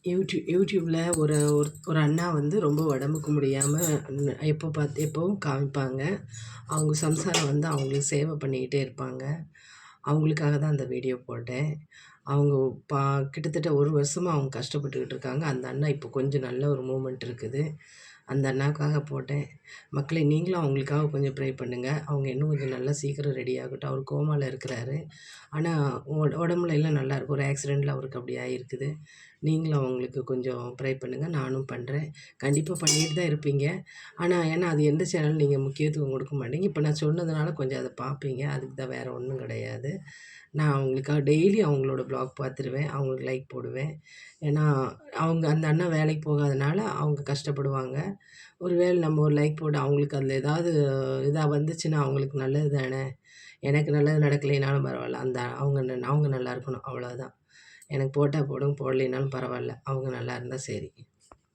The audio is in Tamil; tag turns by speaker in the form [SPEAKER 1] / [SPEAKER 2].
[SPEAKER 1] யூடியூப்பில் ஒரு ஒரு ஒரு அண்ணா வந்து ரொம்ப உடம்புக்கு முடியாமல் எப்பவும் காமிப்பாங்க. அவங்க சம்சாரம் வந்து அவங்களுக்கு சேவை பண்ணிக்கிட்டே இருப்பாங்க. அவங்களுக்காக தான் அந்த வீடியோ போட்டேன். அவங்க பா கிட்டத்தட்ட 1 வருஷமா அவங்க கஷ்டப்பட்டுக்கிட்டு இருக்காங்க. அந்த அண்ணா இப்போ கொஞ்சம் நல்ல ஒரு மூவ்மெண்ட் இருக்குது. அந்த அண்ணாவுக்காக போட்டேன். மக்களே நீங்களும் அவங்களுக்காக கொஞ்சம் ப்ரே பண்ணுங்க. அவங்க இன்னும் கொஞ்சம் நல்லா சீக்கிரம் ரெடி ஆகட்டும். அவர் கோமால இருக்கிறாரு. ஆனா உடம்புல எல்லாம் நல்லா இருக்கு. ஒரு ஆக்சிடென்ட்ல அவருக்கு அப்படி ஆயிருக்குது. நீங்களும் அவங்களுக்கு கொஞ்சம் ப்ரே பண்ணுங்க. நானும் பண்றேன். கண்டிப்பா பண்ணிட்டு தான் இருப்பீங்க. ஏன்னா அது எந்த சேனல் நீங்க முக்கியத்துவம் கொடுக்க மாட்டீங்க. இப்ப நான் சொன்னதுனால கொஞ்சம் அத பார்ப்பீங்க. அதுக்கு தான் வேற ஒண்ணும் கிடையாது. நான் அவங்களுக்காக டெய்லி அவங்களோட வ்ளாக் பார்த்துருவேன். அவங்களுக்கு லைக் போடுவேன். ஏன்னா, அந்த அண்ணா வேலைக்கு போகாதனால அவங்க கஷ்டப்படுவாங்க. ஒரு வேளை நம்ம ஒரு லைக் போட்டு அவங்களுக்கு அதில ஏதாவது இதா வந்துச்சுன்னா அவங்களுக்கு நல்லது தானே! எனக்கு நல்லது நடக்கலைனாலும் பரவால்ல. அவங்க நல்லா இருக்கணும் அவ்வளோதான். எனக்கு போட்டா போடுங்க, போடலைனாலும் பரவால்ல. அவங்க நல்லா இருந்தா சரி.